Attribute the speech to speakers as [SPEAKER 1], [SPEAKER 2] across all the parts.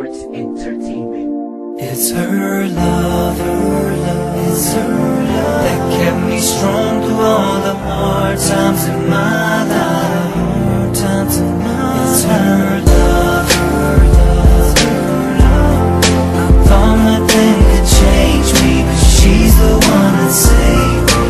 [SPEAKER 1] Records Entertainment.
[SPEAKER 2] It's her love, it's her love that kept me strong through all the hard times in my life. It's her love, it's her love. I thought nothing could change me, but she's the one that saved me.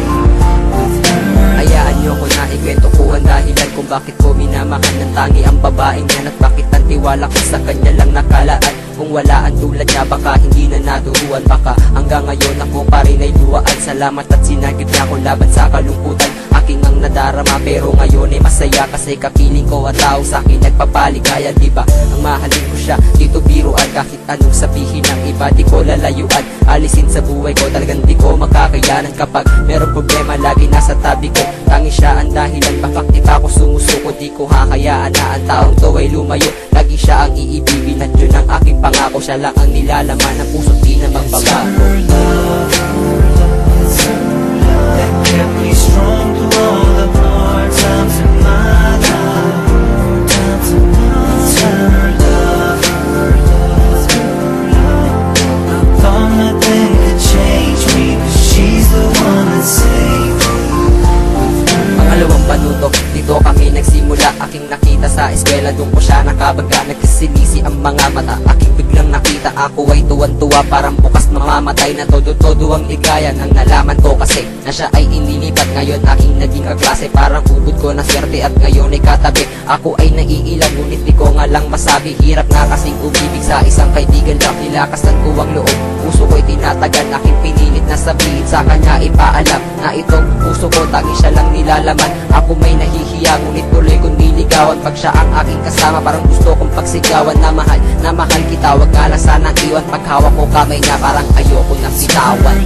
[SPEAKER 2] With her
[SPEAKER 3] hayaan niyo ko na ikwento ko ang dahilan kung bakit ko minamahal ng tangi ang babaeng yan, at bakit ang tiwala ko sa kanya lang nakalaan. Kung wala ang tulad niya baka hindi na naturuan, baka hanggang ngayon ako pa rin ay luwaan. Salamat at sinagip niya ako laban sa kalungkutan, aking ang nadarama pero ngayon ay masaya kasi kapiling ko at tao sa akin nagpapaligaya. Diba ang mahalin ko siya, dito biruan kahit anong sabihin ng iba di ko lalayuan. Alisin sa buhay ko talagang di ko makakayanan, kapag meron problema lagi nasa tabi ko. Tangi siya ang dahilan bakit di pa ako sumusuko, di ko hakayaan na ang taong to ay lumayo. Lagi siya ang iibigin at yun ang aking pangako, siya lang ang nilalaman ng puso't di na magbabago.
[SPEAKER 2] that kept me strong through all the hard times in my life. It's her love, it's her love. I thought nothing could change me, but she's the one that saved me.
[SPEAKER 3] Pangalawang panutok, dito kami nagsimula. Aking nakita sa eskwela, doon ko siya nakabaga. Nagkasinisi ang mga mata, aking biglang nakita. Ako ay tuwan-tuwa, parang bukas mamamatay na todo-todo ang ligaya. Nang nalaman ko kasi na siya ay inilipat, ngayon aking naging kaklase. Parang ubod ko na swerte at ngayon ay katabi. Ako ay naiilang, ngunit di ko nga lang masabi. Hirap nga kasing umibig sa isang kaibigan lang. Nilakasan ko ang loob, puso ko'y tinatagan. Aking pinilit na sabihin sa kanya, ipaalam na itong puso ko tangi siya lang nilalaman. Ako may nahihiya, ngunit tuloy kong niligawan. Pag siya ang aking kasama, parang gusto kong pagsigawan. Na mahal kita, wag ka lang sanang iwan. Paghawak ko kamay niya, parang ayoko nang bitawan.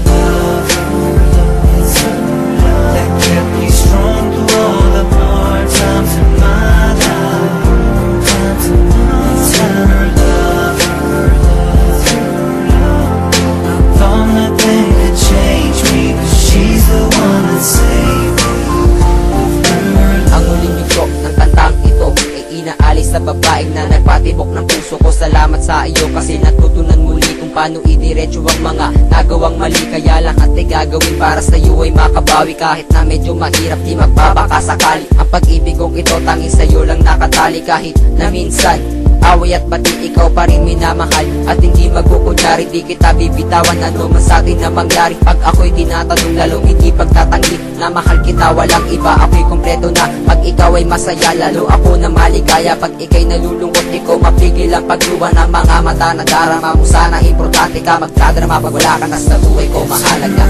[SPEAKER 2] That kept me strong through all the hard times in my life. It's her love, it's her love. I thought nothing could change me, but she's the one that saved me.
[SPEAKER 3] Ang huling yugto ng kantang ito ay inaalis sa babaeng na nagpatibok ng puso ko. Salamat sa iyo kasi natutunan muli kung paano idiretso ang mga nagawang mali. Kaya lang at ay gagawin para sa iyo ay makabawi. Kahit na medyo mahirap di magbabaka sakali. Ang pag-ibig kong ito tanging sa iyo lang nakatali. Kahit na minsan away at pati ikaw pa rin minamahal, at hindi magkukunyari di kita bibitawan. Ano man sa atin na mangyari, pag ako'y tinatanong lalong hindi pagtatanggi na mahal kita walang iba. Ako'y kompleto na pag ikaw ay masaya, lalo ako na maligaya. Pag ika'y nalulungkot di ko mapigil ang pagluwa ng mga mata. Nadarama mo sana importante ka magkadrama, pag wala ka na sa buhay ko mahalaga.